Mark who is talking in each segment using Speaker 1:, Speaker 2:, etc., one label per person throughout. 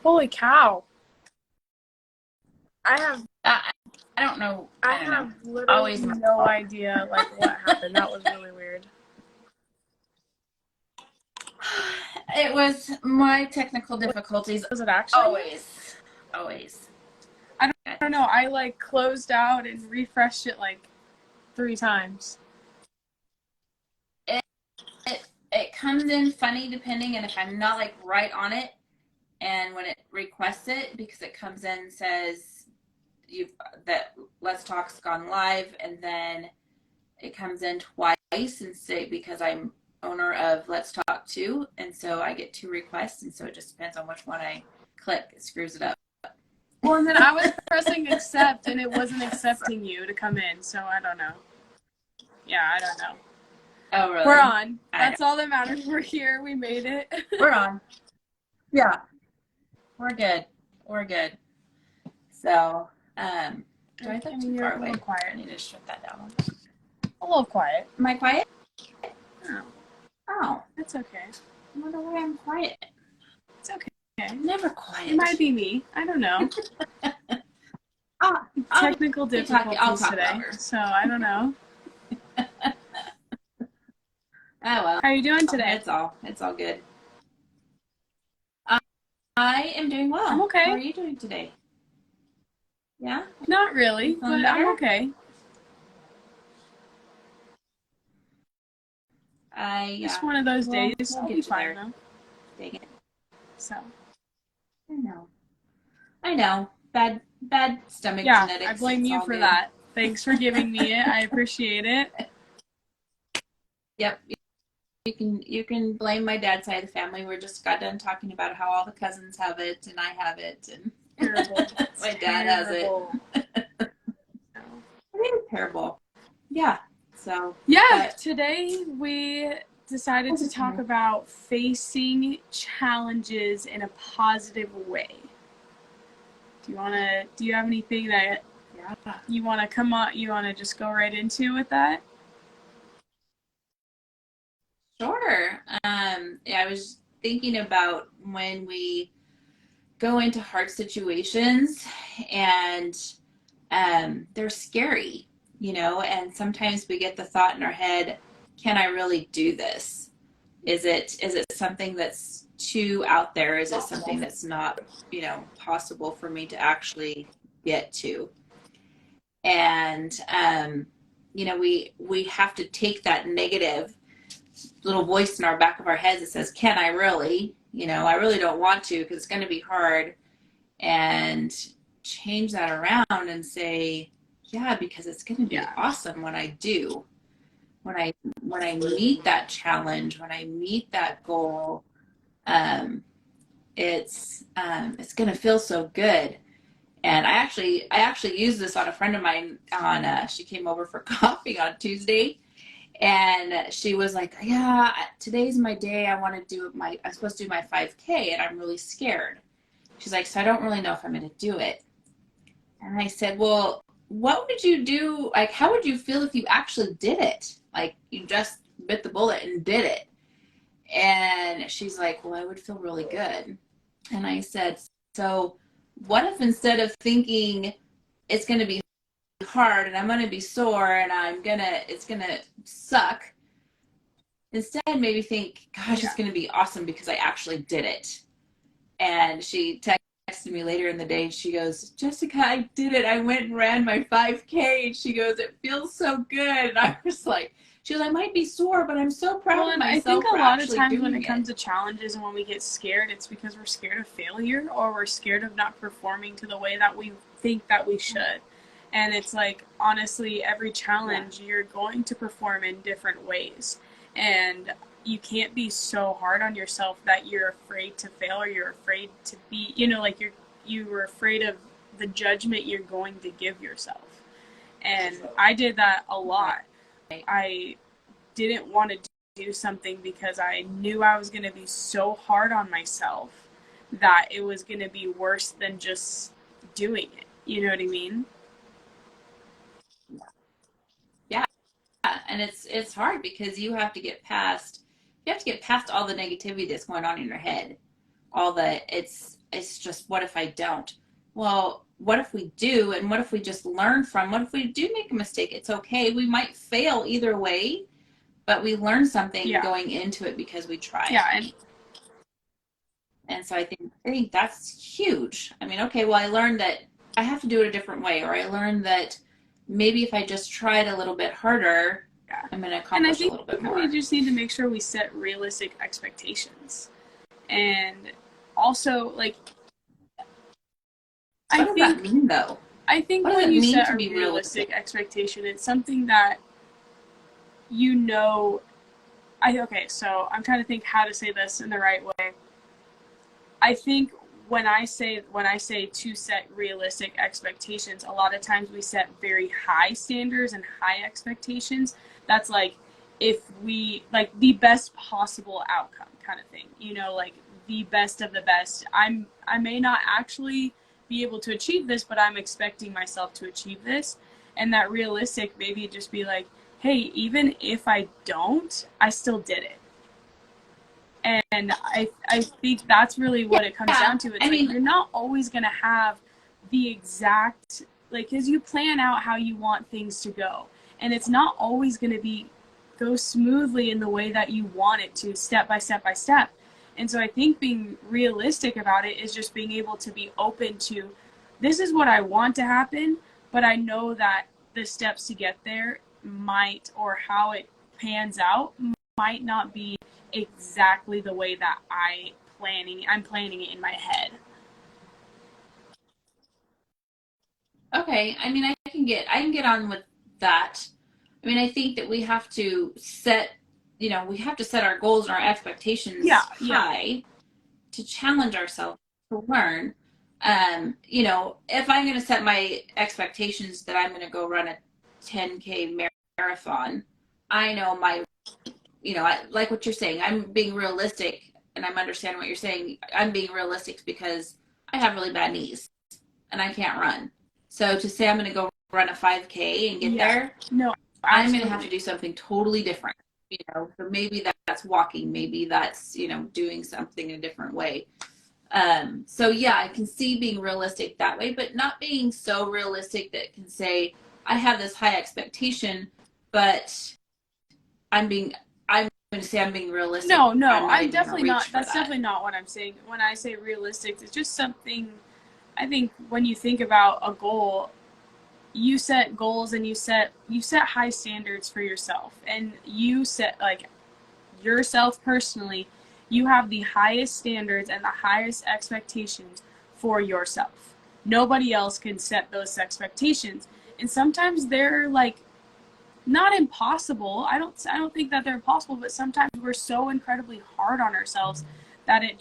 Speaker 1: Holy cow. I have
Speaker 2: I don't know.
Speaker 1: I
Speaker 2: I don't know.
Speaker 1: have literally
Speaker 2: Always my
Speaker 1: no
Speaker 2: fault.
Speaker 1: idea like what happened. That was really weird.
Speaker 2: It was my technical difficulties.
Speaker 1: Was it actually?
Speaker 2: Always. Always.
Speaker 1: I don't know. I like closed out and refreshed it like 3 times.
Speaker 2: It, it comes in funny depending, and if I'm not like right on it, and when it requests it, because it comes in and says you've that Let's Talk's gone live, and then it comes in twice and say because I'm owner of Let's Talk too, and so I get 2 requests, and so it just depends on which one I click. It screws it up.
Speaker 1: Well, and then I was pressing accept and it wasn't accepting you to come in, so I don't know. Yeah, I don't know.
Speaker 2: Oh, really?
Speaker 1: We're on. That's all that matters. We're here. We made it.
Speaker 2: We're on. Yeah. We're good. We're good. So, do I look too
Speaker 1: you're
Speaker 2: far
Speaker 1: a
Speaker 2: away?
Speaker 1: little quiet.
Speaker 2: I need to shut that down.
Speaker 1: A little quiet.
Speaker 2: Am I quiet?
Speaker 1: Oh,
Speaker 2: Oh,
Speaker 1: that's okay.
Speaker 2: I wonder why I'm quiet.
Speaker 1: It's okay.
Speaker 2: I'm never quiet.
Speaker 1: It might be me. I don't know. Technical difficulties today, so I don't know.
Speaker 2: Oh well.
Speaker 1: How are you doing today?
Speaker 2: It's all good. I am doing well.
Speaker 1: I'm okay.
Speaker 2: How are you doing today? Yeah?
Speaker 1: Not really, but I'm okay. Just one of those days. I'll be fine though.
Speaker 2: Dang it.
Speaker 1: So.
Speaker 2: I know. Bad stomach genetics.
Speaker 1: I blame you for that. Thanks for giving me it. I appreciate it.
Speaker 2: Yep. You can blame my dad's side of the family. We just got done talking about how all the cousins have it and I have it and my dad has it. It's terrible. Yeah. So
Speaker 1: today we decided to talk about facing challenges in a positive way. Do you have anything that you want to just go right into with that?
Speaker 2: Sure. I was thinking about when we go into hard situations and they're scary, and sometimes we get the thought in our head, can I really do this? Is it something that's too out there? Is it something that's not, possible for me to actually get to? And, we have to take that negative little voice in our back of our heads that says, can I really? I really don't want to because it's going to be hard, and change that around and say, yeah, because it's going to be awesome when I do. When I meet that challenge, when I meet that goal, it's going to feel so good. And I actually used this on a friend of mine she came over for coffee on Tuesday. And she was like, yeah, today's my day. I'm supposed to do my 5K and I'm really scared. She's like, so I don't really know if I'm going to do it. And I said, well, what would you do? Like, how would you feel if you actually did it? Like, you just bit the bullet and did it. And she's like, well, I would feel really good. And I said, so what if instead of thinking it's going to be hard and I'm going to be sore and it's going to suck, instead maybe think, gosh, it's going to be awesome because I actually did it. And she texted me later in the day. She goes, Jessica, I did it. I went and ran my 5K. And she goes, it feels so good. And I was like, she goes, I might be sore, but I'm so proud of myself.
Speaker 1: I think a lot of times when it comes to challenges and when we get scared, it's because we're scared of failure or we're scared of not performing to the way that we think that we should. And it's like, honestly, every challenge, you're going to perform in different ways. And you can't be so hard on yourself that you're afraid to fail or you're afraid to be, like you were afraid of the judgment you're going to give yourself. And I did that a lot. I didn't want to do something because I knew I was going to be so hard on myself that it was going to be worse than just doing it. You know what I mean?
Speaker 2: Yeah. And it's hard because you have to get past you have to get past all the negativity that's going on in your head. All the it's just, what if I don't? Well, what if we do? And what if we just learn from, what if we do make a mistake? It's okay. We might fail either way, but we learn something going into it because we tried.
Speaker 1: Yeah.
Speaker 2: And so I think that's huge. I mean, okay, well, I learned that I have to do it a different way, or I learned that maybe if I just tried a little bit harder, I'm going to accomplish a little bit more.
Speaker 1: We just need to make sure we set realistic expectations. And also, like,
Speaker 2: what does that mean, though?
Speaker 1: I think when you set a realistic expectation, it's something that you know. Okay, so I'm trying to think how to say this in the right way. I think when I say to set realistic expectations, a lot of times we set very high standards and high expectations. That's like, if we, like, the best possible outcome kind of thing, you know, like the best of the best. I may not actually be able to achieve this, but I'm expecting myself to achieve this. And that realistic, maybe just be like, hey, even if I don't, I still did it. And I think that's really what it comes down to. It's like, you're not always going to have the exact, like, because you plan out how you want things to go. And it's not always going to go smoothly in the way that you want it to, step by step by step. And so I think being realistic about it is just being able to be open to, this is what I want to happen, but I know that the steps to get there might, or how it pans out, might not be exactly the way that I'm planning it in my head.
Speaker 2: Okay, I mean, I can get on with that. I mean, I think that we have to set our goals and our expectations high to challenge ourselves to learn. You know, if I'm going to set my expectations that I'm going to go run a 10K marathon, I know I like what you're saying. I'm being realistic, and I'm understanding what you're saying. I'm being realistic because I have really bad knees and I can't run. So to say I'm going to go run a 5K and get there,
Speaker 1: no,
Speaker 2: I'm going to have to do something totally different. You know, so maybe that's walking, maybe that's, you know, doing something in a different way. So yeah, I can see being realistic that way, but not being so realistic that can say, I have this high expectation, but I'm going to say I'm being realistic.
Speaker 1: No, I'm definitely not. That's definitely not what I'm saying. When I say realistic, it's just something, I think when you think about a goal, you set goals and you set high standards for yourself, and you set, like, yourself personally, you have the highest standards and the highest expectations for yourself. Nobody else can set those expectations. And sometimes they're, like, not impossible. I don't think that they're impossible, but sometimes we're so incredibly hard on ourselves that it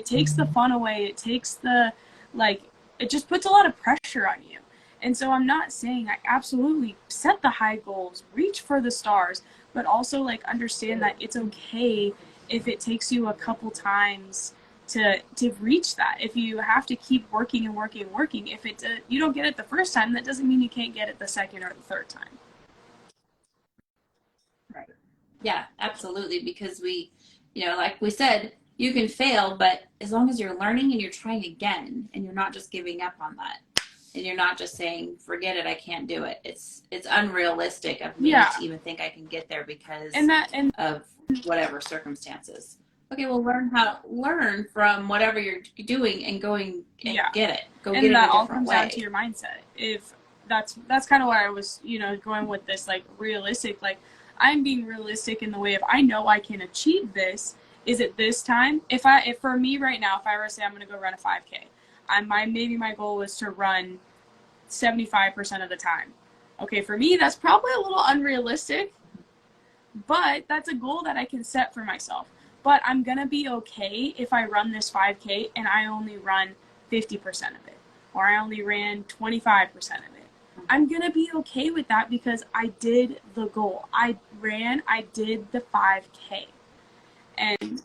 Speaker 1: takes the fun away. It takes the, like, it just puts a lot of pressure on you. And so I'm not saying, I absolutely set the high goals, reach for the stars, but also, like, understand that it's okay if it takes you a couple times to reach that. If you have to keep working and working and working, if you don't get it the first time, that doesn't mean you can't get it the second or the third time.
Speaker 2: Right. Yeah, absolutely. Because we, you know, like we said, you can fail, but as long as you're learning and you're trying again, and you're not just giving up on that, and you're not just saying, forget it, I can't do it. It's unrealistic of me to even think I can get there because of whatever circumstances. Okay, well, learn from whatever you're doing and going and get it. Go get it a different way. And that all comes down
Speaker 1: to your mindset. If that's kind of why I was, you know, going with this, like, realistic. Like, I'm being realistic in the way of, I know I can achieve this. Is it this time? If for me right now, if I were to say I'm going to go run a 5K, maybe my goal was to run 75% of the time. Okay, for me, that's probably a little unrealistic, but that's a goal that I can set for myself. But I'm going to be okay if I run this 5K and I only run 50% of it, or I only ran 25% of it. I'm going to be okay with that because I did the goal. I did the 5K. And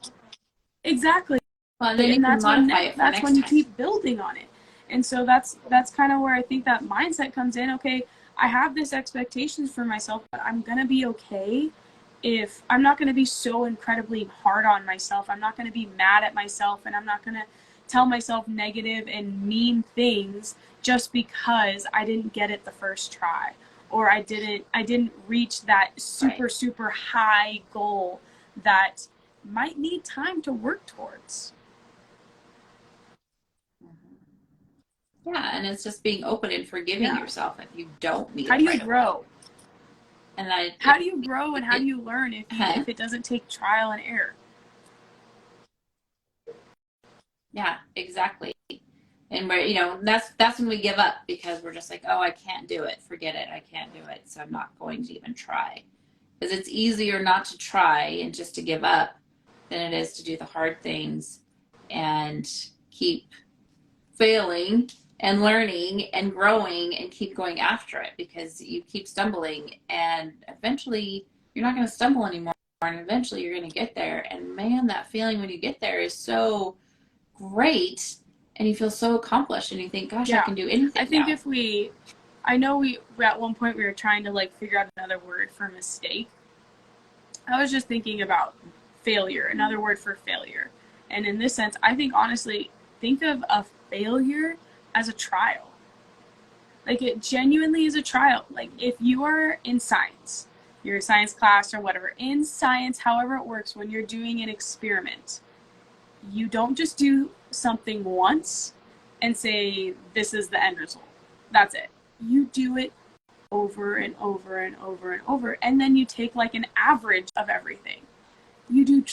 Speaker 1: exactly.
Speaker 2: Well, then
Speaker 1: that's when you keep building on it. And so that's kind of where I think that mindset comes in. Okay, I have this expectations for myself, but I'm going to be okay if I'm not going to be so incredibly hard on myself, I'm not going to be mad at myself, and I'm not going to tell myself negative and mean things just because I didn't get it the first try, or I didn't reach that super
Speaker 2: Right.
Speaker 1: super high goal that might need time to work towards.
Speaker 2: Yeah, and it's just being open and forgiving
Speaker 1: Yeah.
Speaker 2: yourself if you don't meet
Speaker 1: How
Speaker 2: it
Speaker 1: do you
Speaker 2: right away.
Speaker 1: grow?
Speaker 2: And I
Speaker 1: How do you grow and how do
Speaker 2: it,
Speaker 1: you learn
Speaker 2: huh?
Speaker 1: if it doesn't take trial and error?
Speaker 2: Yeah, exactly. And we're, that's when we give up because we're just like, oh, I can't do it. Forget it. I can't do it. So I'm not going to even try. Because it's easier not to try and just to give up than it is to do the hard things and keep failing and learning and growing and keep going after it, because you keep stumbling and eventually you're not going to stumble anymore, and eventually you're going to get there. And man, that feeling when you get there is so great, and you feel so accomplished and you think, gosh, I
Speaker 1: Yeah.
Speaker 2: can do
Speaker 1: I
Speaker 2: anything
Speaker 1: think
Speaker 2: now.
Speaker 1: if I know we at one point we were trying to like figure out another word for mistake. I was just thinking about failure, another word for failure. And in this sense, I think honestly, think of a failure as a trial. Like it genuinely is a trial. Like if you are in science, you're in science class or whatever, in science, however it works, when you're doing an experiment, you don't just do something once and say, this is the end result. That's it. You do it over and over and over and over. And then you take like an average of everything. You do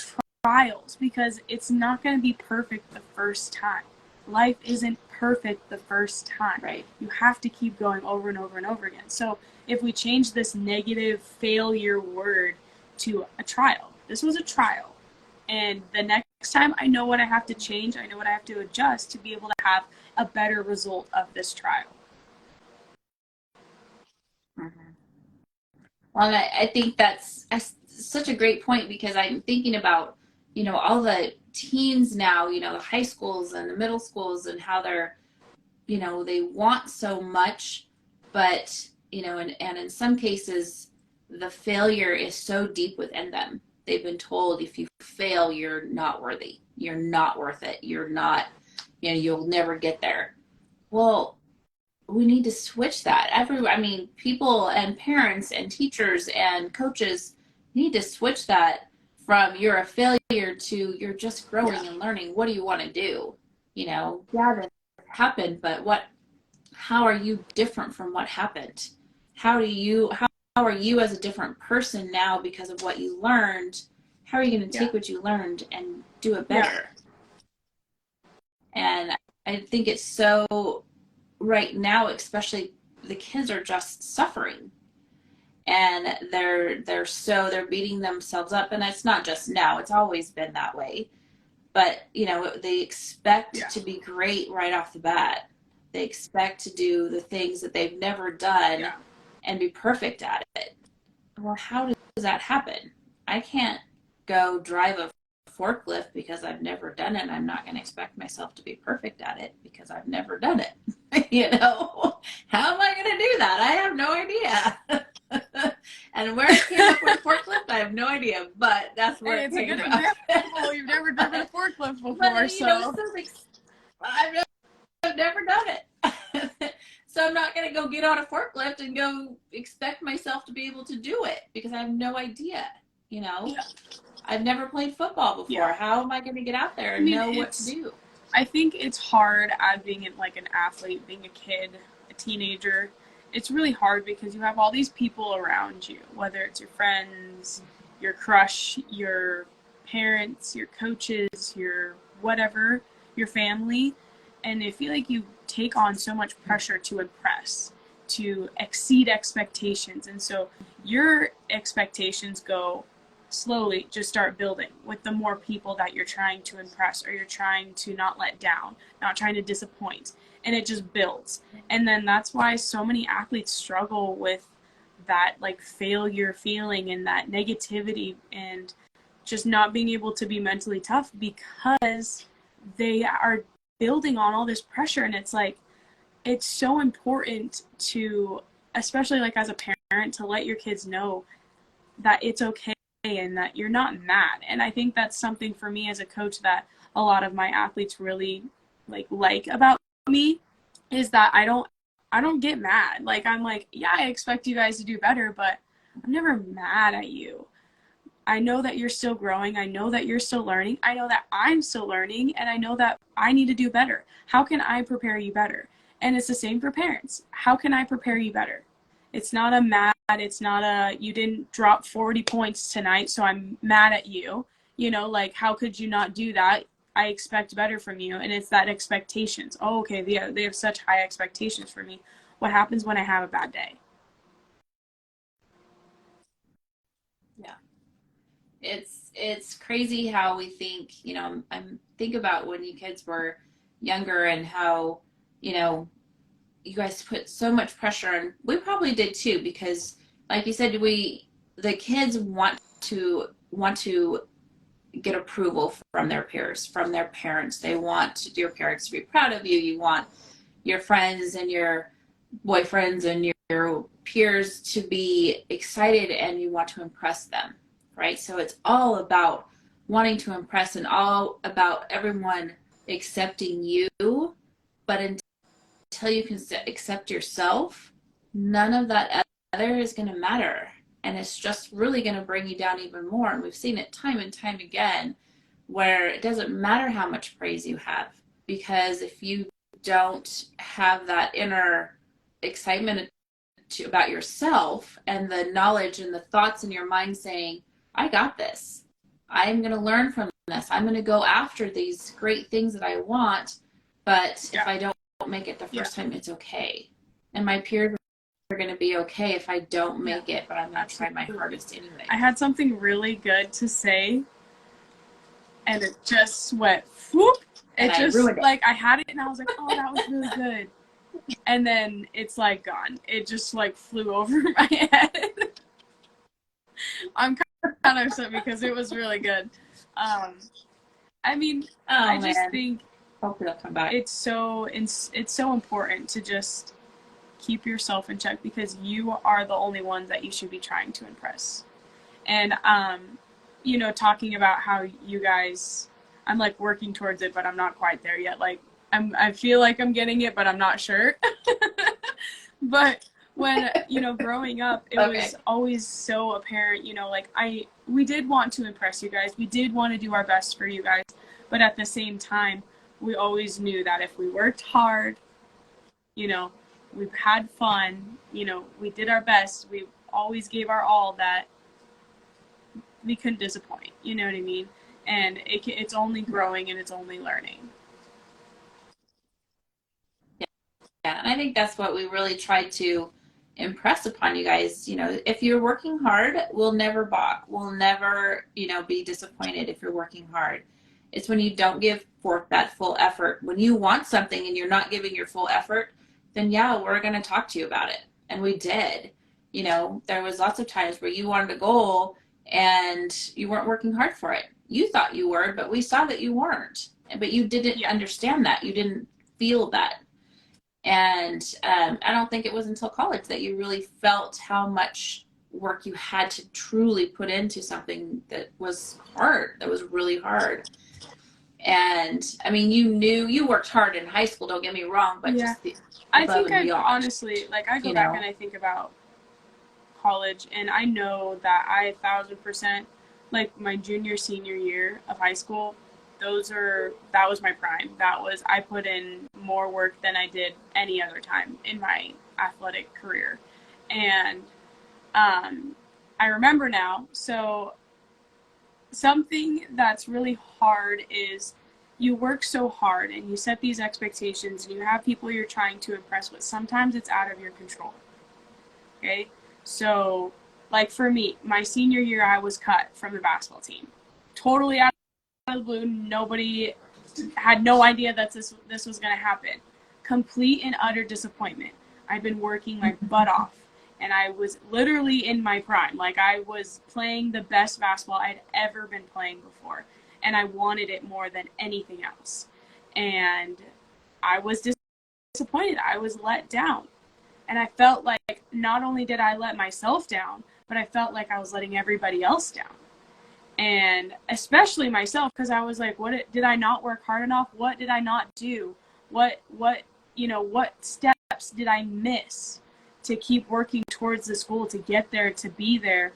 Speaker 1: trials because it's not going to be perfect the first time. Life isn't perfect the first time.
Speaker 2: Right.
Speaker 1: You have to keep going over and over and over again. So if we change this negative failure word to a trial, this was a trial. And the next time I know what I have to change, I know what I have to adjust to be able to have a better result of this trial.
Speaker 2: Mm-hmm. Well, and I think that's such a great point, because I'm thinking about, all the teens now, the high schools and the middle schools, and how they're, they want so much, but, and in some cases, the failure is so deep within them. They've been told if you fail, you're not worthy. You're not worth it. You're not, you'll never get there. Well, we need to switch that. I mean, people and parents and teachers and coaches need to switch that from you're a failure to you're just growing
Speaker 1: Yeah.
Speaker 2: and learning. What do you want to do? Yeah, that happened, but how are you different from what happened? How are you as a different person now because of what you learned? How are you going to
Speaker 1: Yeah.
Speaker 2: take what you learned and do it
Speaker 1: Yeah.
Speaker 2: better? And I think it's so, right now especially, the kids are just suffering, and they're beating themselves up, and it's not just now, it's always been that way. But they expect
Speaker 1: Yeah.
Speaker 2: to be great right off the bat. They expect to do the things that they've never done
Speaker 1: Yeah.
Speaker 2: and be perfect at it. Well, how does that happen? I can't go drive a forklift because I've never done it, and I'm not going to expect myself to be perfect at it because I've never done it. How am I going to do that? I have no idea. And where it came up with forklift, I have no idea, but that's where
Speaker 1: Hey,
Speaker 2: it
Speaker 1: it's a
Speaker 2: came
Speaker 1: good
Speaker 2: from.
Speaker 1: example. You've never driven a forklift before,
Speaker 2: But
Speaker 1: so
Speaker 2: so like, I've never done it. So I'm not going to go get on a forklift and go expect myself to be able to do it because I have no idea. You know,
Speaker 1: yeah.
Speaker 2: I've never played football before.
Speaker 1: Yeah.
Speaker 2: How am I going to get out there
Speaker 1: I
Speaker 2: and
Speaker 1: mean,
Speaker 2: know what to do?
Speaker 1: I think it's hard as being like an athlete, being a kid, a teenager. It's really hard because you have all these people around you, whether it's your friends, your crush, your parents, your coaches, your whatever, your family. And I feel like you take on so much pressure to impress, to exceed expectations. And so your expectations go slowly, just start building with the more people that you're trying to impress or you're trying to not let down, not trying to disappoint. And it just builds. And then that's why so many athletes struggle with that like failure feeling and that negativity and just not being able to be mentally tough because they are building on all this pressure. And it's like, it's so important to, especially like as a parent, to let your kids know that it's okay okay and that you're not mad. And I think that's something for me as a coach that a lot of my athletes really like about me, is that I don't get mad. Like, I'm like, yeah, I expect you guys to do better, but I'm never mad at you. I know that you're still growing. I know that you're still learning. I know that I'm still learning, and I know that I need to do better. How can I prepare you better? And it's the same for parents. How can I prepare you better? It's not a mad, it's not a, you didn't drop 40 points tonight, so I'm mad at you. You know, like, how could you not do that? I expect better from you. And it's that expectations. Oh, okay, they have such high expectations for me. What happens when I have a bad day?
Speaker 2: Yeah. It's crazy how we think, I'm think about when you kids were younger and how, you guys put so much pressure, and we probably did too, because like you said, the kids want to get approval from their peers, from their parents. They want your parents to be proud of you. You want your friends and your boyfriends and your peers to be excited, and you want to impress them, right? So it's all about wanting to impress and all about everyone accepting you. But until you can accept yourself, none of that other is going to matter. And it's just really going to bring you down even more. And we've seen it time and time again, where it doesn't matter how much praise you have, because if you don't have that inner excitement about yourself and the knowledge and the thoughts in your mind saying, I got this, I'm going to learn from this, I'm going to go after these great things that I want, but if I don't make it the first time, it's okay. And my peers are going to be okay if I don't make it, but I'm going to try my hardest anyway.
Speaker 1: I had something really good to say, and it just went whoop. It just, like, I had it and I was like, oh, that was really good. And then it's like gone. It just like flew over my head. I'm kind of upset because it was really good. I mean, I just think
Speaker 2: hopefully it'll come back.
Speaker 1: It's so important to just keep yourself in check, because you are the only ones that you should be trying to impress. And talking about how you guys, I'm like working towards it, but I'm not quite there yet. Like, I feel like I'm getting it, but I'm not sure. But when, growing up, it was always so apparent, like, we did want to impress you guys. We did want to do our best for you guys. But at the same time, we always knew that if we worked hard, we had fun, we did our best, we always gave our all, that we couldn't disappoint. You know what I mean? And it's only growing and it's only learning.
Speaker 2: Yeah, and I think that's what we really tried to impress upon you guys. If you're working hard, we'll never balk. We'll never, be disappointed if you're working hard. It's when you don't give forth that full effort. When you want something and you're not giving your full effort, then yeah, we're going to talk to you about it. And we did. There was lots of times where you wanted a goal and you weren't working hard for it. You thought you were, but we saw that you weren't. But you didn't understand that. You didn't feel that. And I don't think it was until college that you really felt how much work you had to truly put into something that was hard, that was really hard. And I mean, you worked hard in high school, don't get me wrong, but just
Speaker 1: I think honestly, like, I go back and I think about college, and I know that I 1,000%, like, my junior, senior year of high school, that was my prime. I put in more work than I did any other time in my athletic career. And I remember now, so something that's really hard is you work so hard and you set these expectations and you have people you're trying to impress with. Sometimes it's out of your control. Okay? So, like, for me, my senior year, I was cut from the basketball team. Totally out of the blue. Nobody had no idea that this was going to happen. Complete and utter disappointment. I'd been working my butt off, and I was literally in my prime. Like, I was playing the best basketball I'd ever been playing before, and I wanted it more than anything else. And I was disappointed. I was let down. And I felt like not only did I let myself down, but I felt like I was letting everybody else down. And especially myself, because I was like, did I not work hard enough? What did I not do? What steps did I miss to keep working towards this goal, to get there, to be there?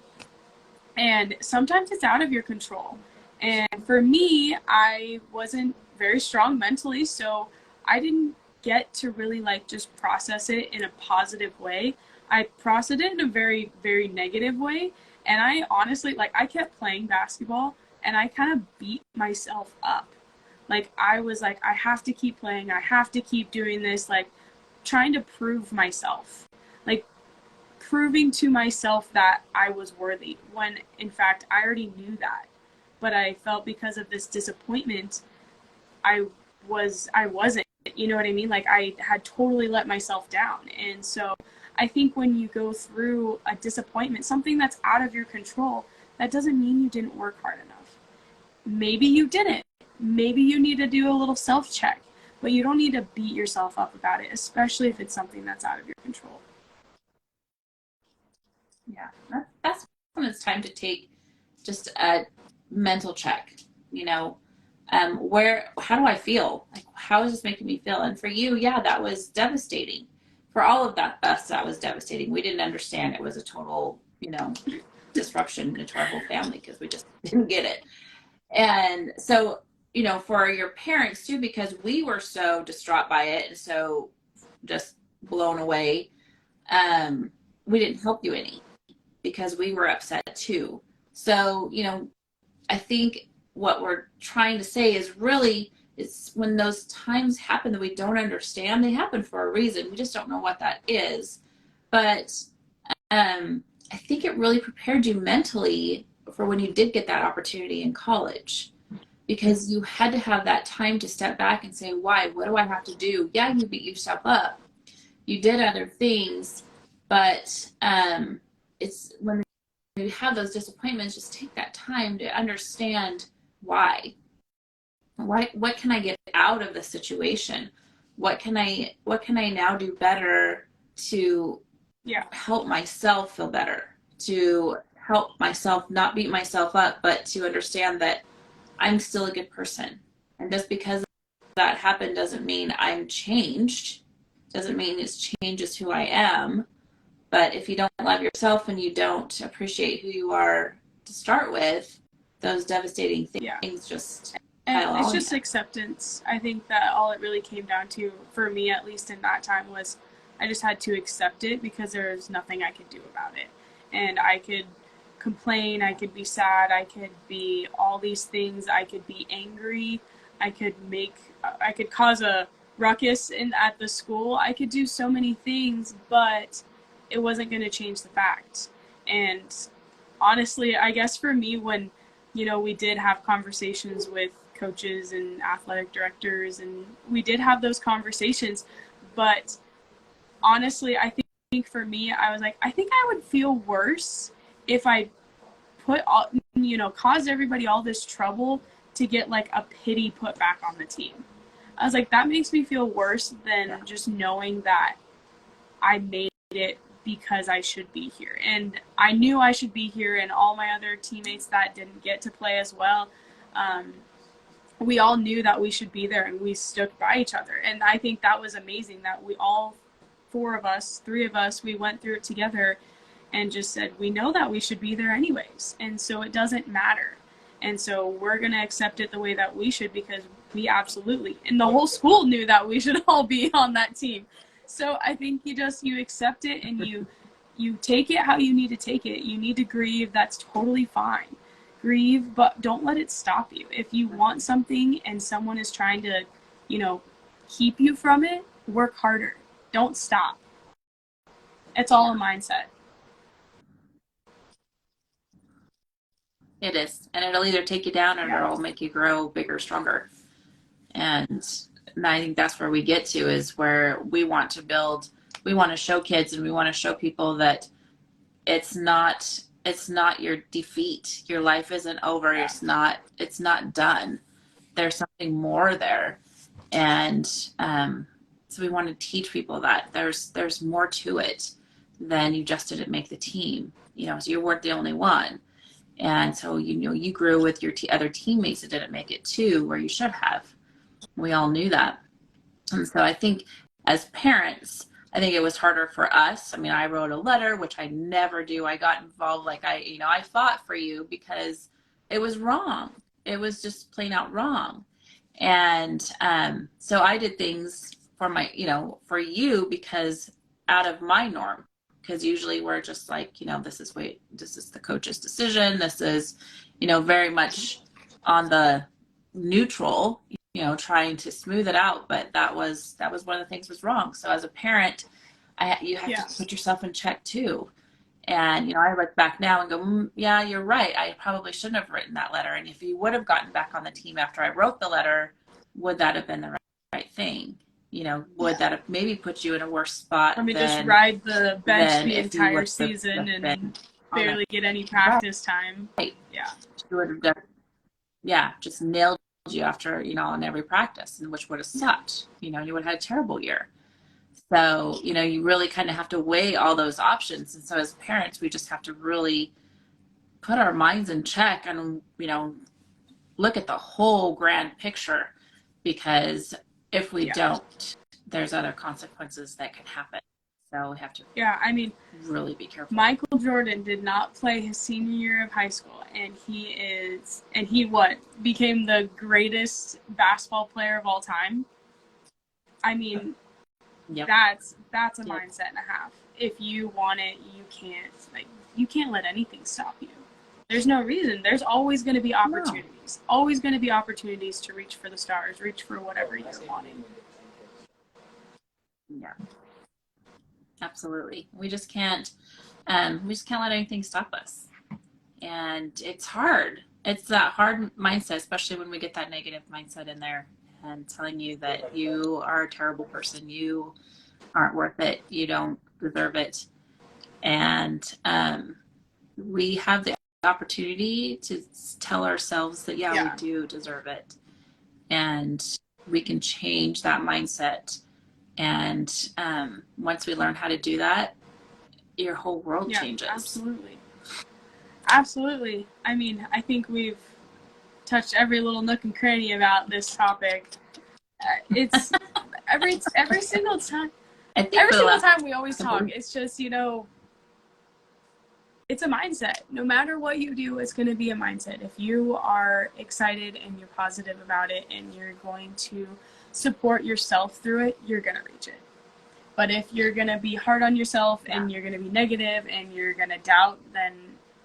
Speaker 1: And sometimes it's out of your control. And for me, I wasn't very strong mentally, so I didn't get to really like just process it in a positive way. I processed it in a very, very negative way. And I honestly, like, I kept playing basketball and I kind of beat myself up. Like, I was like, I have to keep playing, I have to keep doing this, like, trying to prove myself. Like, proving to myself that I was worthy when in fact I already knew that. But I felt because of this disappointment, I wasn't, you know what I mean? Like I had totally let myself down. And so I think when you go through a disappointment, something that's out of your control, that doesn't mean you didn't work hard enough. Maybe you didn't. Maybe you need to do a little self-check, but you don't need to beat yourself up about it, especially if it's something that's out of your control.
Speaker 2: Yeah, that's when it's time to take just a mental check. You know, how do I feel? Like, how is this making me feel? And for you, yeah, that was devastating. For all of us, that was devastating. We didn't understand. It was a total, disruption into our whole family because we just didn't get it. And so, for your parents too, because we were so distraught by it and so just blown away, we didn't help you any because we were upset too. So, I think what we're trying to say is really it's when those times happen that we don't understand, they happen for a reason. We just don't know what that is. But I think it really prepared you mentally for when you did get that opportunity in college because you had to have that time to step back and say, why? What do I have to do? Yeah, you beat yourself up. You did other things, but it's when you have those disappointments, just take that time to understand why. What can I get out of the situation? What can I now do better to help myself feel better, to help myself not beat myself up, but to understand that I'm still a good person. And just because that happened doesn't mean I'm changed, doesn't mean it's changes who I am. But if you don't love yourself and you don't appreciate who you are to start with, those devastating things just pile
Speaker 1: and it's
Speaker 2: on
Speaker 1: just
Speaker 2: you.
Speaker 1: acceptance. I think that all it really came down to, for me at least in that time, was I just had to accept it because there was nothing I could do about it. And I could complain, I could be sad, I could be all these things, I could be angry, I could cause a ruckus at the school, I could do so many things, but it wasn't going to change the fact. And honestly, I guess for me, when we did have conversations with coaches and athletic directors, and we did have those conversations, but honestly, I think for me, I was like, I think I would feel worse if I caused everybody all this trouble to get like a pity put back on the team. I was like, that makes me feel worse than just knowing that I made it because I should be here. And I knew I should be here, and all my other teammates that didn't get to play as well, we all knew that we should be there, and we stood by each other. And I think that was amazing that we all, three of us, we went through it together and just said, we know that we should be there anyways. And so it doesn't matter. And so we're going to accept it the way that we should, because we absolutely, and the whole school knew that we should all be on that team. So I think you accept it, and you take it how you need to take it. You need to grieve. That's totally fine. Grieve, but don't let it stop you. If you want something and someone is trying to, keep you from it, work harder. Don't stop. It's all a mindset.
Speaker 2: It is. And it'll either take you down or it'll make you grow bigger, stronger. And I think that's where we get to, is where we want to show kids and we want to show people that it's not your defeat. Your life isn't over. Yeah. It's not done. There's something more there. And so we want to teach people that there's more to it than you just didn't make the team. So you weren't the only one. And so, you grew with your other teammates that didn't make it too, where you should have. We all knew that. And so I think as parents, I think it was harder for us. I mean, I wrote a letter, which I never do. I got involved, like I fought for you because it was wrong. It was just plain out wrong. And so I did things for for you because out of my norm, because usually we're just like, this is the coach's decision. This is, very much on the neutral, trying to smooth it out. But that was one of the things was wrong. So as a parent, you have to put yourself in check too. And, I look back now and go, yeah, you're right. I probably shouldn't have written that letter. And if you would have gotten back on the team after I wrote the letter, would that have been the right thing? Would that have maybe put you in a worse spot?
Speaker 1: Let me just ride the bench the entire season and barely get any practice time.
Speaker 2: Right.
Speaker 1: Yeah.
Speaker 2: She would have done, just nailed you after, on every practice, and which would have sucked. You would have had a terrible year. So, you really kind of have to weigh all those options. And so as parents, we just have to really put our minds in check and, look at the whole grand picture, because if we don't, there's other consequences that can happen. So we have to really be careful.
Speaker 1: Michael Jordan did not play his senior year of high school, and he became the greatest basketball player of all time. I mean, that's a mindset and a half. If you want it, you can't let anything stop you. There's no reason. There's always going to be opportunities. No. Always going to be opportunities to reach for the stars, reach for whatever you're wanting.
Speaker 2: Yeah. Absolutely. We just can't let anything stop us. And it's hard. It's that hard mindset, especially when we get that negative mindset in there and telling you that you are a terrible person. You aren't worth it. You don't deserve it. And we have the opportunity to tell ourselves that, we do deserve it. And we can change that mindset. And once we learn how to do that, your whole world changes.
Speaker 1: Absolutely. I mean, I think we've touched every little nook and cranny about this topic. It's every single time. Every single time we always talk, it's just, it's a mindset. No matter what you do, it's going to be a mindset. If you are excited and you're positive about it and you're going to support yourself through it, you're going to reach it. But if you're going to be hard on yourself and you're going to be negative and you're going to doubt, then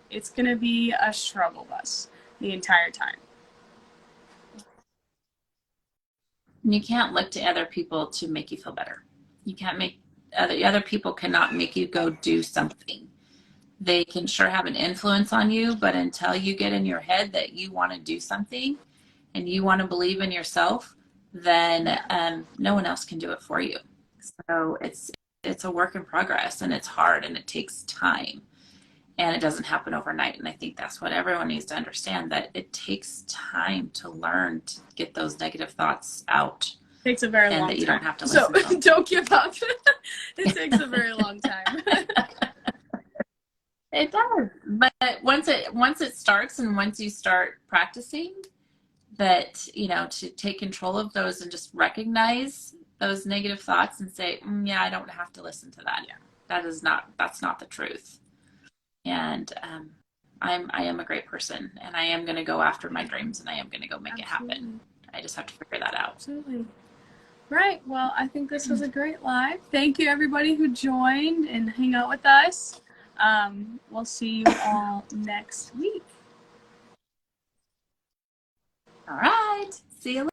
Speaker 1: it's going to be a struggle bus the entire time.
Speaker 2: You can't look to other people to make you feel better. You can't make other people cannot make you go do something. They can sure have an influence on you, but until you get in your head that you want to do something and you want to believe in yourself, then no one else can do it for you. So it's a work in progress, and it's hard, and it takes time, and it doesn't happen overnight. And I think that's what everyone needs to understand, that it takes time to learn to get those negative thoughts out.
Speaker 1: It takes a very long time.
Speaker 2: And that you don't have to listen to them.
Speaker 1: So don't give up. It takes a very long time.
Speaker 2: It does. But once it starts, and once you start practicing, that, to take control of those and just recognize those negative thoughts and say, I don't have to listen to that. Yeah. That's not the truth. And I am a great person, and I am going to go after my dreams, and I am going to go make it happen. I just have to figure that out.
Speaker 1: Absolutely. Right. Well, I think this was a great live. Thank you, everybody who joined and hang out with us. We'll see you all next week.
Speaker 2: All right. See you later.